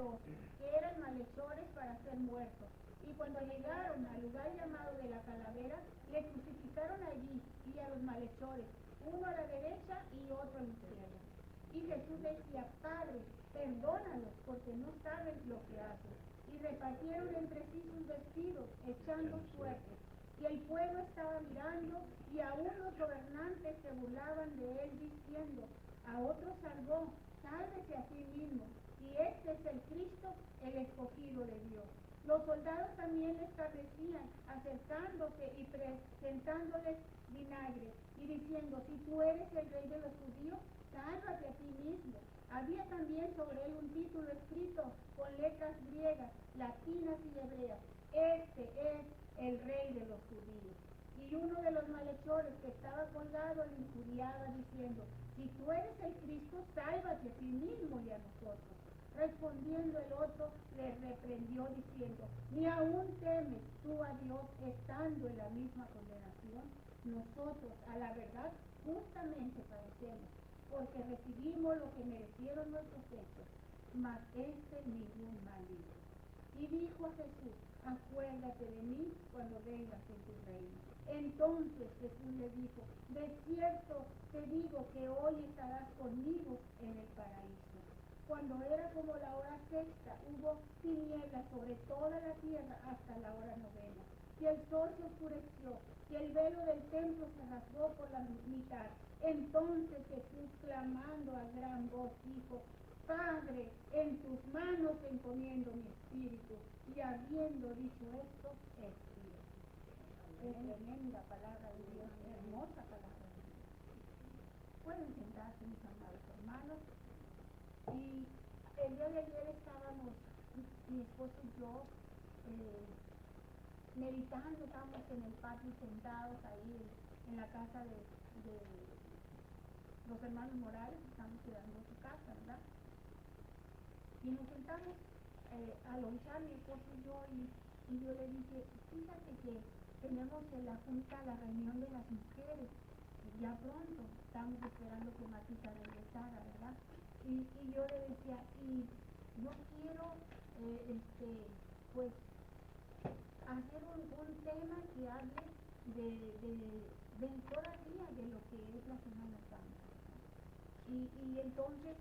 preparó, que eran malhechores para ser muertos. Y cuando llegaron al lugar llamado de la Calavera, le crucificaron allí y a los malhechores, uno a la derecha y otro a la izquierda. Y Jesús decía: Padre, perdónalos, porque no saben lo que hacen. Y repartieron entre sí sus vestidos, echando suertes. Y el pueblo estaba mirando, y aún los gobernantes se burlaban de él, diciendo: a otro salvó, sálvese a sí mismo, y este es el Cristo, el escogido de Dios. Los soldados también le escarnecían, acercándose y presentándoles vinagre, y diciendo: si tú eres el rey de los judíos, sálvate a ti mismo. Había también sobre él un título escrito con letras griegas, latinas y hebreas: este es el rey de los judíos. Y uno de los malhechores que estaba colgado le injuriaba, diciendo: si tú eres el Cristo, sálvate a ti mismo y a nosotros. Respondiendo el otro, le reprendió diciendo: ni aún temes tú a Dios, estando en la misma condenación. Nosotros, a la verdad, justamente padecemos, porque recibimos lo que merecieron nuestros hechos, mas este ningún mal hizo. Y dijo a Jesús: acuérdate de mí cuando vengas en tu reino. Entonces Jesús le dijo: de cierto te digo que hoy estarás conmigo en el paraíso. Cuando era como la hora sexta, hubo tinieblas sobre toda la tierra hasta la hora novena. Y el sol se oscureció, y el velo del templo se rasgó por la mitad. Entonces Jesús, clamando a gran voz, dijo: Padre, en tus manos encomiendo mi espíritu. Y habiendo dicho esto, expiró. Es tremenda palabra de Dios, hermosa palabra de Dios. Pueden sentarse, mis amados hermanos. Y el día de ayer estábamos, mi esposo y yo, meditando, estábamos en el patio sentados ahí en la casa de los hermanos Morales, estamos quedando en su casa, ¿verdad? Y nos sentamos a lonchar, mi esposo y yo le dije: fíjate que tenemos en la junta la reunión de las mujeres, ya pronto, estamos esperando que Matita regresara, ¿verdad? Y yo le decía: y yo quiero, pues, hacer un tema que hable de todo el día, de lo que es la Semana Santa. Y entonces,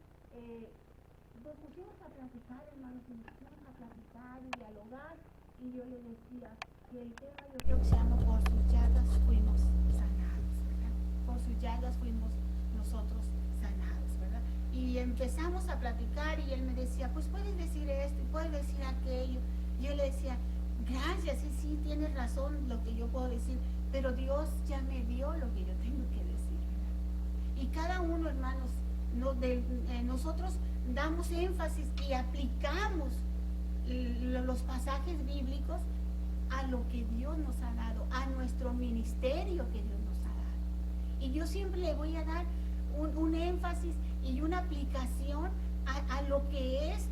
nos pusimos a platicar, hermanos, nos pusimos a platicar y dialogar, y yo le decía que el tema, yo creo que se llama por sus llagas fuimos sanados, ¿verdad? Por sus llagas fuimos nosotros sanados, ¿verdad? Y empezamos a platicar y él me decía: pues puedes decir esto y puedes decir aquello. Yo le decía: gracias, sí, tienes razón lo que yo puedo decir, pero Dios ya me dio lo que yo tengo que decir, ¿verdad? Y cada uno, hermanos, nosotros damos énfasis y aplicamos los pasajes bíblicos a lo que Dios nos ha dado, a nuestro ministerio que Dios nos ha dado. Y yo siempre le voy a dar un énfasis y una aplicación a lo que es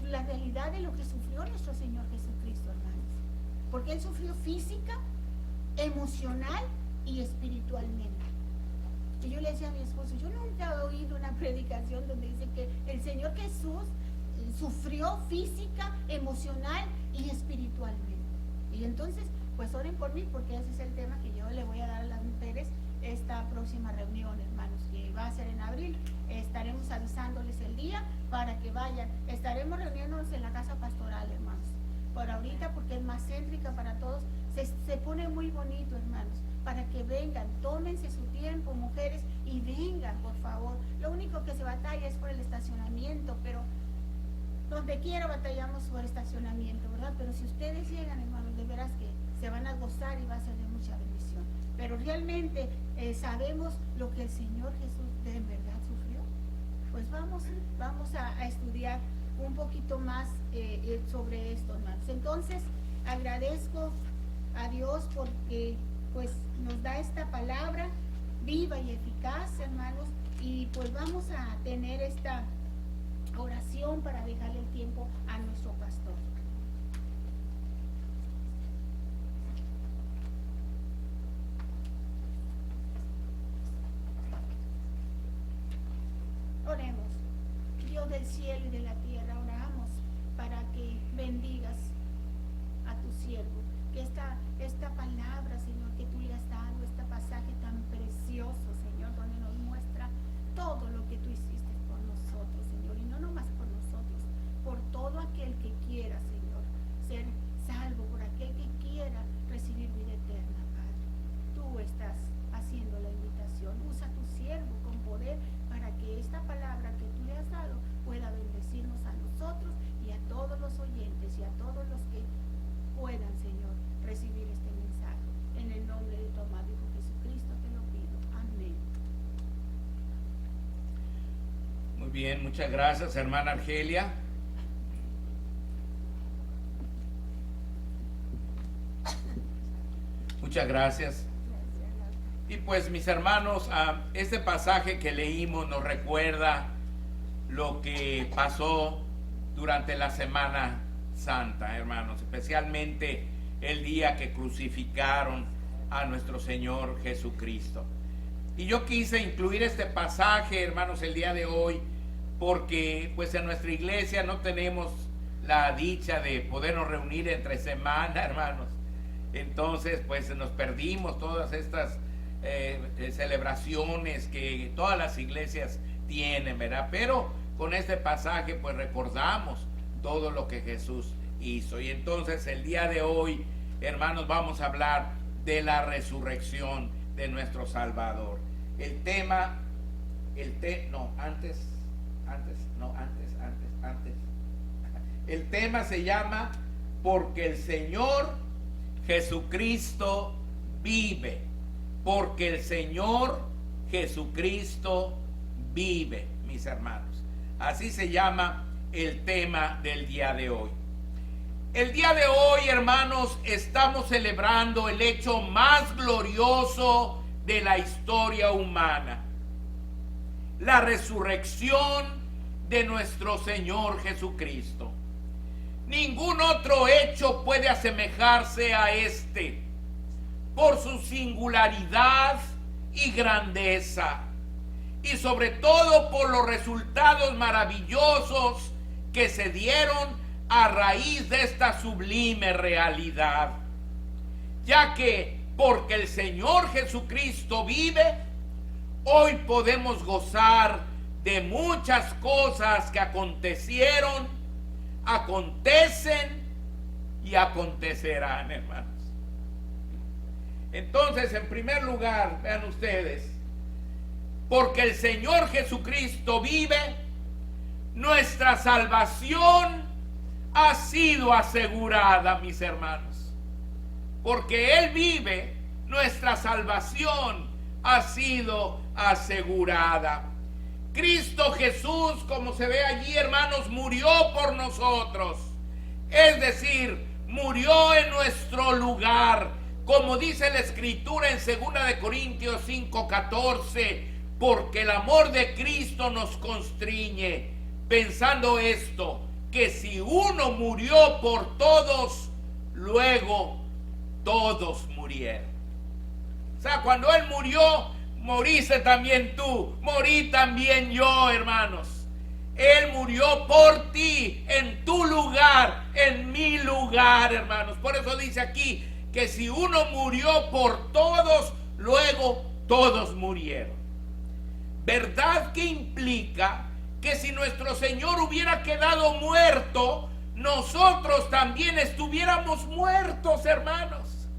la realidad de lo que sufrió nuestro Señor Jesucristo, hermanos. Porque Él sufrió física, emocional y espiritualmente. Y yo le decía a mi esposo: yo nunca he oído una predicación donde dice que el Señor Jesús sufrió física, emocional y espiritualmente. Y entonces, pues oren por mí, porque ese es el tema que yo le voy a dar a las mujeres esta próxima reunión, hermanos, que va a ser en abril. Estaremos avisándoles el día para que vayan. Estaremos reuniéndonos en la casa pastoral, hermanos, por ahorita, porque es más céntrica para todos. Se pone muy bonito, hermanos, para que vengan, tómense su tiempo, mujeres, y vengan, por favor. Lo único que se batalla es por el estacionamiento, pero donde quiera batallamos por estacionamiento, ¿verdad? Pero si ustedes llegan, hermanos, de veras que se van a gozar y va a ser de mucha bendición. Pero realmente sabemos lo que el Señor Jesús de verdad sufrió. Pues vamos a estudiar un poquito más sobre esto, hermanos. Entonces, agradezco a Dios porque pues nos da esta palabra viva y eficaz, hermanos, y pues vamos a tener esta oración para dejarle el tiempo a nuestro pastor. Oremos. Dios del cielo y de la tierra, oramos aquel que quiera, Señor, ser salvo, por aquel que quiera recibir vida eterna, Padre. Tú estás haciendo la invitación. Usa tu siervo con poder para que esta palabra que tú le has dado pueda bendecirnos a nosotros y a todos los oyentes y a todos los que puedan, Señor, recibir este mensaje. En el nombre de tu amado Hijo Jesucristo te lo pido. Amén. Muy bien, muchas gracias, hermana Argelia. Muchas gracias. Y pues, mis hermanos, este pasaje que leímos nos recuerda lo que pasó durante la Semana Santa, hermanos, especialmente el día que crucificaron a nuestro Señor Jesucristo. Y yo quise incluir este pasaje, hermanos, el día de hoy, porque pues en nuestra iglesia no tenemos la dicha de podernos reunir entre semana, hermanos. Entonces, pues nos perdimos todas estas celebraciones que todas las iglesias tienen, ¿verdad? Pero con este pasaje, pues recordamos todo lo que Jesús hizo. Y entonces el día de hoy, hermanos, vamos a hablar de la resurrección de nuestro Salvador. El tema, el tema se llama Porque el Señor Jesucristo vive. Porque el Señor Jesucristo vive, mis hermanos. Así se llama el tema del día de hoy. El día de hoy, hermanos, estamos celebrando el hecho más glorioso de la historia humana: la resurrección de nuestro Señor Jesucristo. Ningún otro hecho puede asemejarse a este por su singularidad y grandeza, y sobre todo por los resultados maravillosos que se dieron a raíz de esta sublime realidad, ya que porque el Señor Jesucristo vive, hoy podemos gozar de muchas cosas que acontecieron, acontecen y acontecerán, hermanos. Entonces, en primer lugar, vean ustedes, porque el Señor Jesucristo vive, nuestra salvación ha sido asegurada, mis hermanos. Porque Él vive, nuestra salvación ha sido asegurada. Cristo Jesús, como se ve allí, hermanos, murió por nosotros. Es decir, murió en nuestro lugar. Como dice la Escritura en 2 Corintios 5:14, porque el amor de Cristo nos constriñe, pensando esto, que si uno murió por todos, luego todos murieron. O sea, cuando Él murió, moriste también tú, morí también yo, hermanos. Él murió por ti, en tu lugar, en mi lugar, hermanos. Por eso dice aquí que si uno murió por todos, luego todos murieron. ¿Verdad que implica que si nuestro Señor hubiera quedado muerto, nosotros también estuviéramos muertos, hermanos?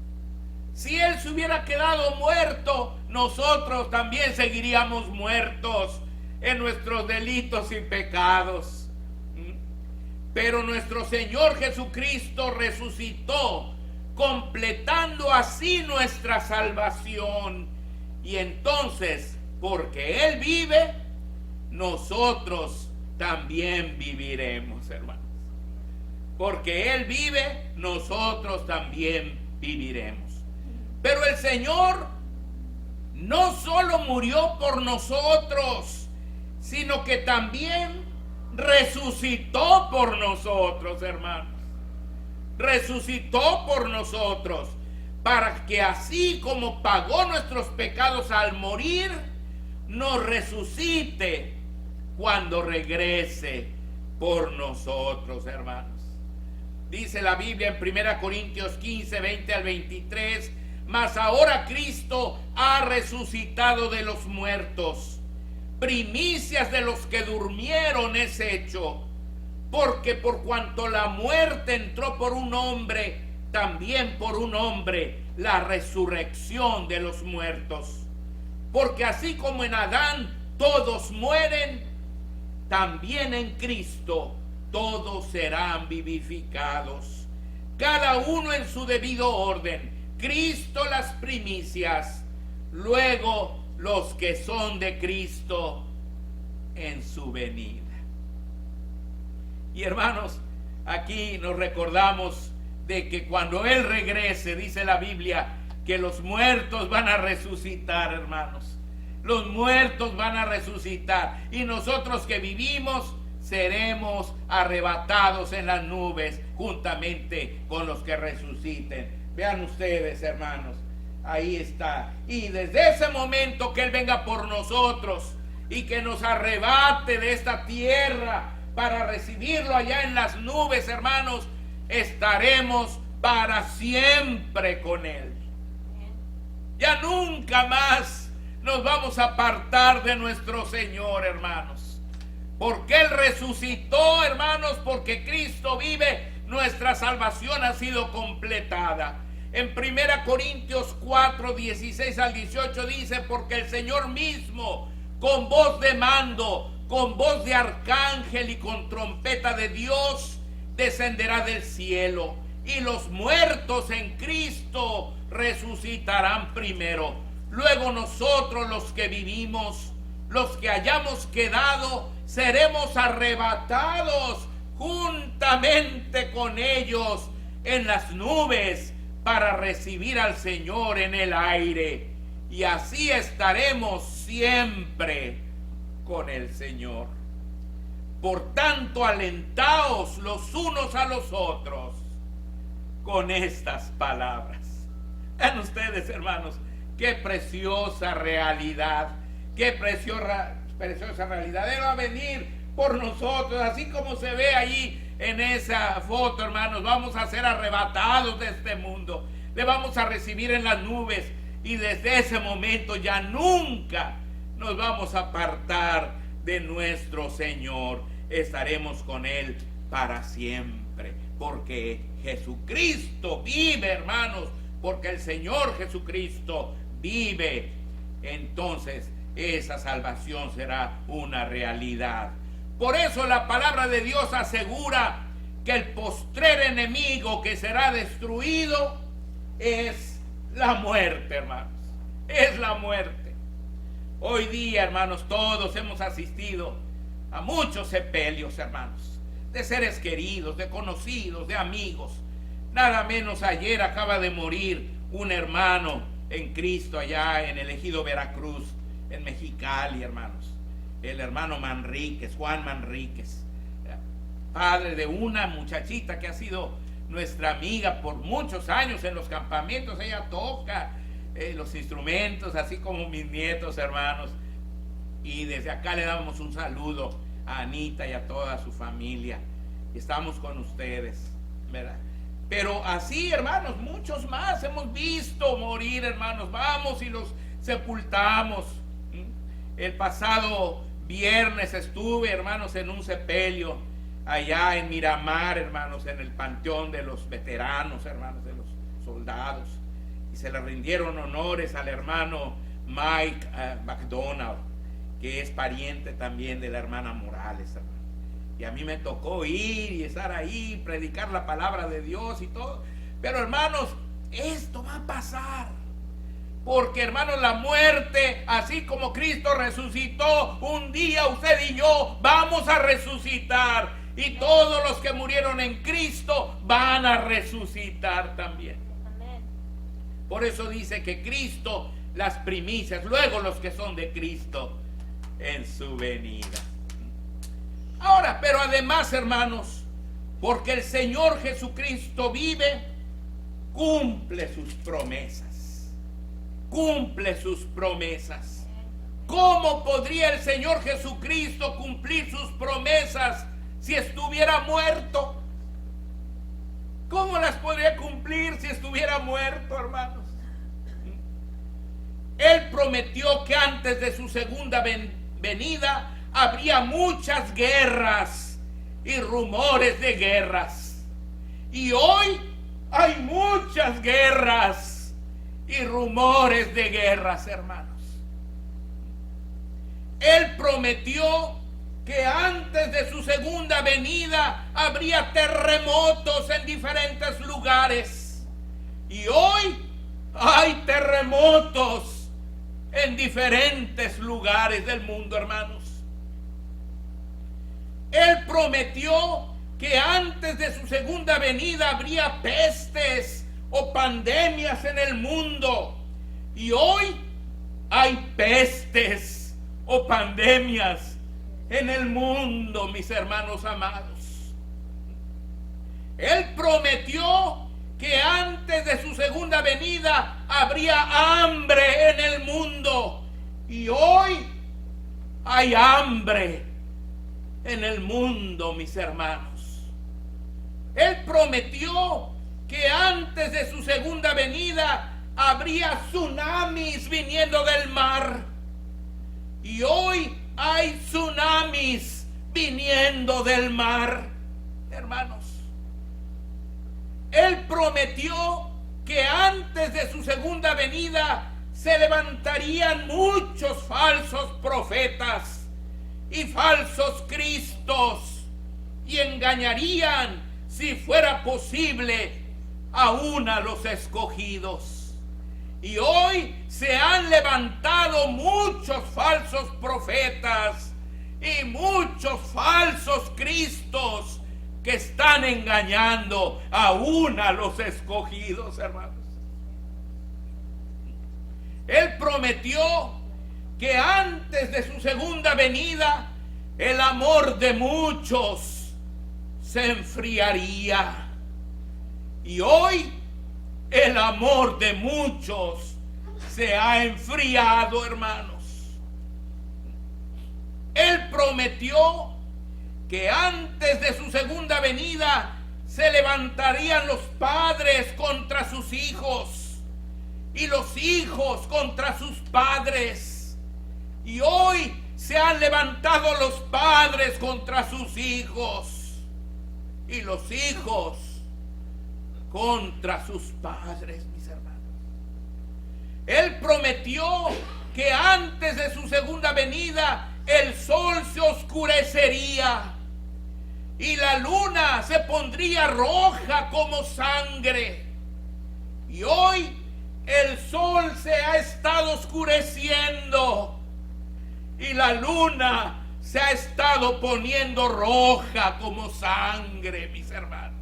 Si Él se hubiera quedado muerto, nosotros también seguiríamos muertos en nuestros delitos y pecados. Pero nuestro Señor Jesucristo resucitó, completando así nuestra salvación. Y entonces, porque Él vive, nosotros también viviremos, hermanos. Porque Él vive, nosotros también viviremos. Pero el Señor no solo murió por nosotros, sino que también resucitó por nosotros, hermanos. Resucitó por nosotros, para que así como pagó nuestros pecados al morir, nos resucite cuando regrese por nosotros, hermanos. Dice la Biblia en 1 Corintios 15, 20 al 23, mas ahora Cristo ha resucitado de los muertos, primicias de los que durmieron es hecho, porque por cuanto la muerte entró por un hombre, también por un hombre la resurrección de los muertos. Porque así como en Adán todos mueren, también en Cristo todos serán vivificados, cada uno en su debido orden. Cristo las primicias, luego los que son de Cristo en su venida. Y hermanos, aquí nos recordamos de que cuando Él regrese, dice la Biblia, que los muertos van a resucitar, hermanos. Los muertos van a resucitar. Y nosotros que vivimos seremos arrebatados en las nubes juntamente con los que resuciten. Vean ustedes, hermanos, ahí está. Y desde ese momento que Él venga por nosotros y que nos arrebate de esta tierra para recibirlo allá en las nubes, hermanos, estaremos para siempre con Él. Ya nunca más nos vamos a apartar de nuestro Señor, hermanos. Porque Él resucitó, hermanos, porque Cristo vive, nuestra salvación ha sido completada. En 1 Corintios 4, 16 al 18 dice: porque el Señor mismo, con voz de mando, con voz de arcángel y con trompeta de Dios, descenderá del cielo, y los muertos en Cristo resucitarán primero. Luego nosotros, los que vivimos, los que hayamos quedado, seremos arrebatados juntamente con ellos en las nubes para recibir al Señor en el aire, y así estaremos siempre con el Señor. Por tanto, alentaos los unos a los otros con estas palabras. Vean ustedes, hermanos, qué preciosa realidad, qué preciosa realidad. Él va a venir por nosotros, así como se ve allí en esa foto, hermanos. Vamos a ser arrebatados de este mundo, le vamos a recibir en las nubes, y desde ese momento ya nunca nos vamos a apartar de nuestro Señor. Estaremos con Él para siempre, porque Jesucristo vive, hermanos, porque el Señor Jesucristo vive. Entonces esa salvación será una realidad. Por eso la palabra de Dios asegura que el postrer enemigo que será destruido es la muerte, hermanos. Es la muerte. Hoy día, hermanos, todos hemos asistido a muchos sepelios, hermanos, de seres queridos, de conocidos, de amigos. Nada menos ayer acaba de morir un hermano en Cristo allá en el ejido Veracruz, en Mexicali, hermanos. El hermano Manríquez, Juan Manríquez, padre de una muchachita que ha sido nuestra amiga por muchos años en los campamentos. Ella toca los instrumentos, así como mis nietos, hermanos. Y desde acá le damos un saludo a Anita y a toda su familia. Estamos con ustedes, ¿verdad? Pero así, hermanos, muchos más hemos visto morir, hermanos. Vamos y los sepultamos. El pasado viernes estuve, hermanos, en un sepelio allá en Miramar, hermanos, en el panteón de los veteranos, hermanos, de los soldados. Y se le rindieron honores al hermano Mike McDonald, que es pariente también de la hermana Morales, hermano. Y a mí me tocó ir y estar ahí, predicar la palabra de Dios y todo. Pero, hermanos, esto va a pasar. Porque, hermanos, la muerte, así como Cristo resucitó, un día usted y yo vamos a resucitar. Y todos los que murieron en Cristo van a resucitar también. Por eso dice que Cristo, las primicias, luego los que son de Cristo en su venida. Ahora, pero además, hermanos, porque el Señor Jesucristo vive, cumple sus promesas. Cumple sus promesas. ¿Cómo podría el Señor Jesucristo cumplir sus promesas si estuviera muerto? ¿Cómo las podría cumplir si estuviera muerto, hermanos? Él prometió que antes de su segunda venida habría muchas guerras y rumores de guerras. Y hoy hay muchas guerras y rumores de guerras, hermanos. Él prometió que antes de su segunda venida habría terremotos en diferentes lugares. Y hoy hay terremotos en diferentes lugares del mundo, hermanos. Él prometió que antes de su segunda venida habría pestes o pandemias en el mundo. Y hoy hay pestes o pandemias en el mundo, mis hermanos amados. Él prometió que antes de su segunda venida habría hambre en el mundo. Y hoy hay hambre en el mundo, mis hermanos. Él prometió que antes de su segunda venida habría tsunamis viniendo del mar. Y hoy hay tsunamis viniendo del mar, hermanos. Él prometió que antes de su segunda venida se levantarían muchos falsos profetas y falsos cristos y engañarían, si fuera posible, aún a los escogidos. Y hoy se han levantado muchos falsos profetas y muchos falsos cristos que están engañando aún a los escogidos, hermanos. Él prometió que antes de su segunda venida el amor de muchos se enfriaría. Y hoy el amor de muchos se ha enfriado, hermanos. Él prometió que antes de su segunda venida se levantarían los padres contra sus hijos y los hijos contra sus padres. Y hoy se han levantado los padres contra sus hijos y los hijos contra sus padres, mis hermanos. Él prometió que antes de su segunda venida el sol se oscurecería y la luna se pondría roja como sangre. Y hoy el sol se ha estado oscureciendo y la luna se ha estado poniendo roja como sangre, mis hermanos.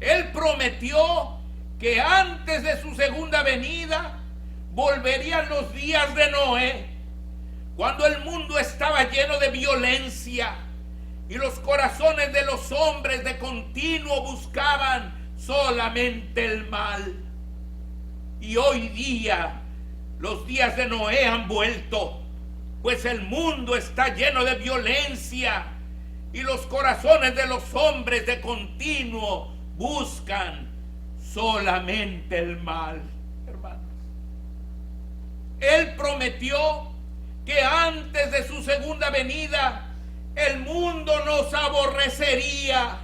Él prometió que antes de su segunda venida volverían los días de Noé, cuando el mundo estaba lleno de violencia y los corazones de los hombres de continuo buscaban solamente el mal. Y hoy día los días de Noé han vuelto, pues el mundo está lleno de violencia y los corazones de los hombres de continuo buscan solamente el mal, hermanos. Él prometió que antes de su segunda venida el mundo nos aborrecería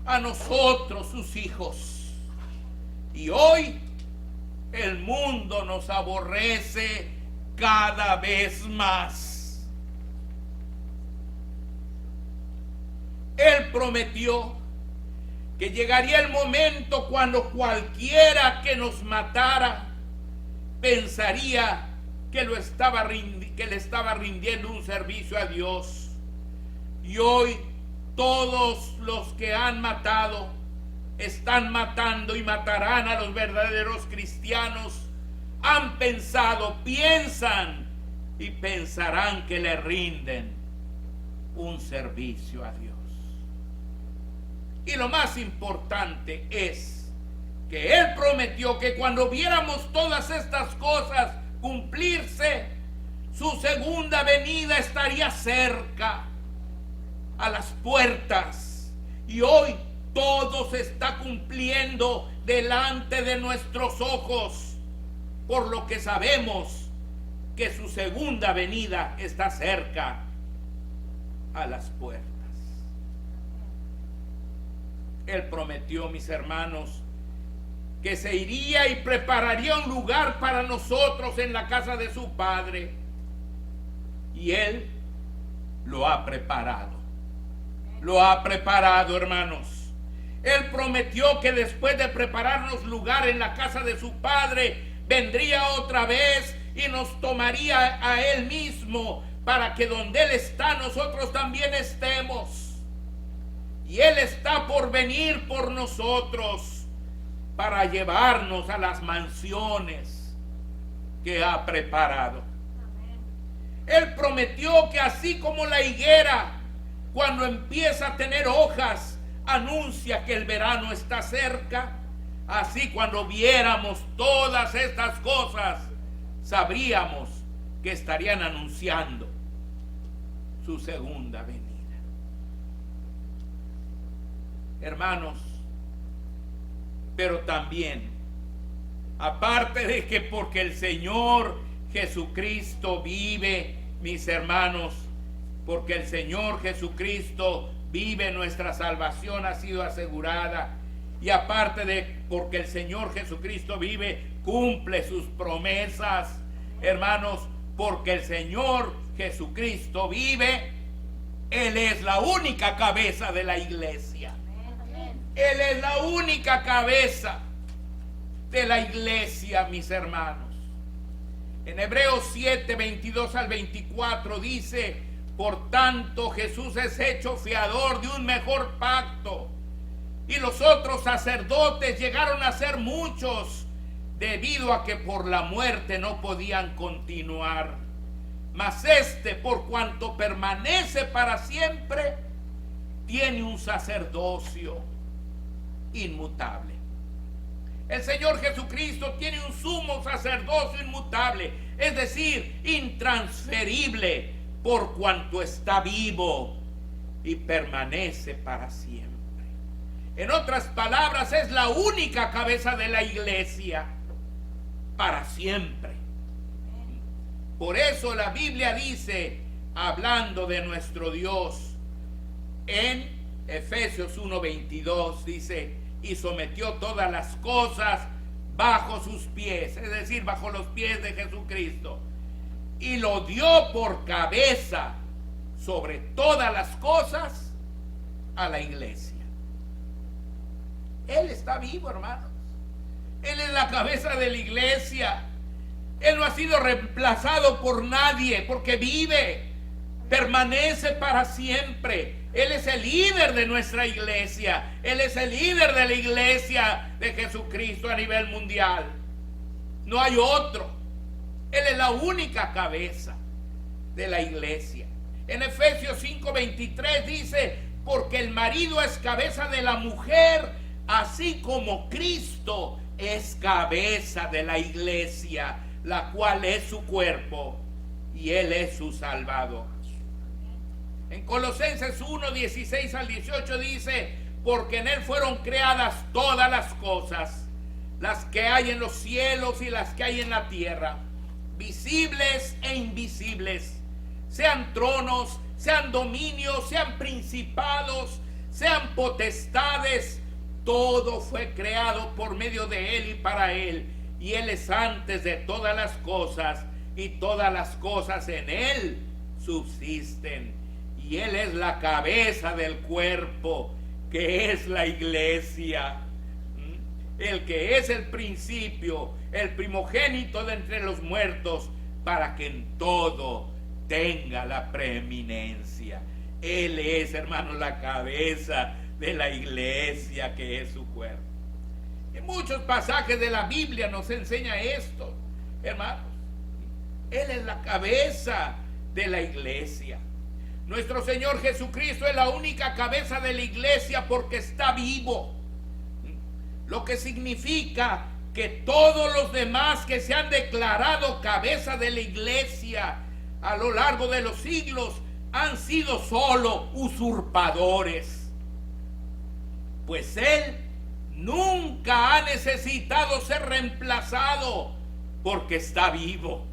a nosotros, sus hijos. Y hoy el mundo nos aborrece cada vez más. Él prometió que llegaría el momento cuando cualquiera que nos matara pensaría que le estaba rindiendo un servicio a Dios. Y hoy todos los que han matado están matando y matarán a los verdaderos cristianos. Han pensado, piensan y pensarán que le rinden un servicio a Dios. Y lo más importante es que Él prometió que cuando viéramos todas estas cosas cumplirse, su segunda venida estaría cerca, a las puertas. Y hoy todo se está cumpliendo delante de nuestros ojos, por lo que sabemos que su segunda venida está cerca a las puertas. Él prometió, mis hermanos, que se iría y prepararía un lugar para nosotros en la casa de su Padre. Y Él lo ha preparado. Lo ha preparado, hermanos. Él prometió que después de prepararnos lugar en la casa de su Padre, vendría otra vez y nos tomaría a Él mismo para que donde Él está, nosotros también estemos. Y Él está por venir por nosotros para llevarnos a las mansiones que ha preparado. Él prometió que así como la higuera, cuando empieza a tener hojas, anuncia que el verano está cerca, así cuando viéramos todas estas cosas, sabríamos que estarían anunciando su segunda venida. Hermanos, pero también, aparte de que porque el Señor Jesucristo vive, mis hermanos, porque el Señor Jesucristo vive, nuestra salvación ha sido asegurada. Y aparte de porque el Señor Jesucristo vive, cumple sus promesas. Hermanos, porque el Señor Jesucristo vive, Él es la única cabeza de la iglesia. Él es la única cabeza de la iglesia, mis hermanos. En Hebreos 7, 22 al 24 dice: por tanto, Jesús es hecho fiador de un mejor pacto, y los otros sacerdotes llegaron a ser muchos, debido a que por la muerte no podían continuar. Mas este, por cuanto permanece para siempre, tiene un sacerdocio inmutable. El Señor Jesucristo tiene un sumo sacerdocio inmutable, es decir, intransferible, por cuanto está vivo y permanece para siempre. En otras palabras, es la única cabeza de la iglesia para siempre. Por eso la Biblia dice, hablando de nuestro Dios, en Efesios 1:22 dice: y sometió todas las cosas bajo sus pies, es decir, bajo los pies de Jesucristo, y lo dio por cabeza sobre todas las cosas a la iglesia. Él está vivo, hermanos. Él es la cabeza de la iglesia. Él no ha sido reemplazado por nadie, porque vive, permanece para siempre. Él es el líder de nuestra iglesia. Él es el líder de la iglesia de Jesucristo a nivel mundial. No hay otro. Él es la única cabeza de la iglesia. En Efesios 5:23 dice: porque el marido es cabeza de la mujer, así como Cristo es cabeza de la iglesia, la cual es su cuerpo, y Él es su Salvador. En Colosenses 1:16 al 18 dice: porque en Él fueron creadas todas las cosas, las que hay en los cielos y las que hay en la tierra, visibles e invisibles, sean tronos, sean dominios, sean principados, sean potestades. Todo fue creado por medio de Él y para Él, y Él es antes de todas las cosas, y todas las cosas en Él subsisten. Y Él es la cabeza del cuerpo, que es la iglesia. El que es el principio, el primogénito de entre los muertos, para que en todo tenga la preeminencia. Él es, hermanos, la cabeza de la iglesia, que es su cuerpo. En muchos pasajes de la Biblia nos enseña esto, hermanos. Él es la cabeza de la iglesia. Nuestro Señor Jesucristo es la única cabeza de la iglesia porque está vivo. Lo que significa que todos los demás que se han declarado cabeza de la iglesia a lo largo de los siglos han sido solo usurpadores. Pues Él nunca ha necesitado ser reemplazado porque está vivo.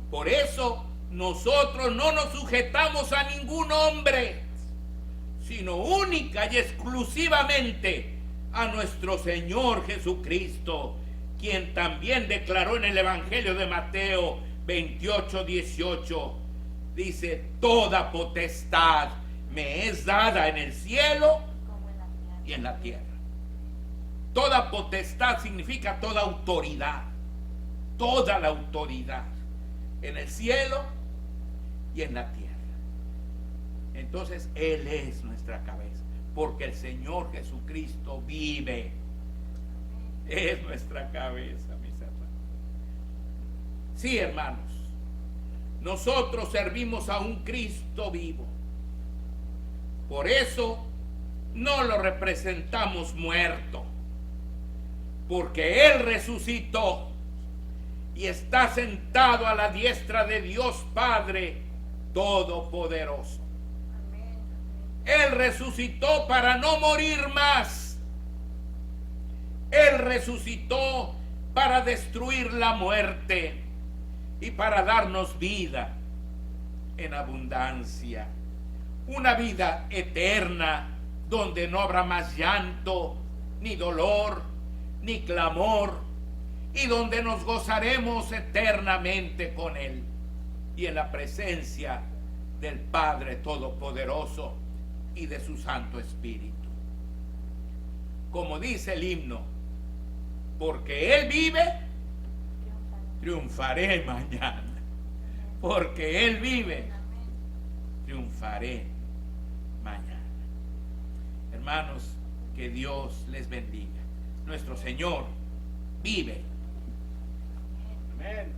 Por eso nosotros no nos sujetamos a ningún hombre, sino única y exclusivamente a nuestro Señor Jesucristo, quien también declaró en el Evangelio de Mateo 28:18, dice: toda potestad me es dada en el cielo y en la tierra. Toda potestad significa toda autoridad, toda la autoridad en el cielo y en la tierra. Entonces Él es nuestra cabeza, porque el Señor Jesucristo vive. Es nuestra cabeza, mis hermanos. Sí, hermanos, nosotros servimos a un Cristo vivo. Por eso no lo representamos muerto, porque Él resucitó y está sentado a la diestra de Dios Padre Todopoderoso. Él resucitó para no morir más. Él resucitó para destruir la muerte y para darnos vida en abundancia. Una vida eterna donde no habrá más llanto, ni dolor, ni clamor, y donde nos gozaremos eternamente con Él y en la presencia del Padre Todopoderoso y de su Santo Espíritu. Como dice el himno, porque Él vive, triunfaré mañana. Porque Él vive, triunfaré mañana. Hermanos, que Dios les bendiga. Nuestro Señor vive. Amén.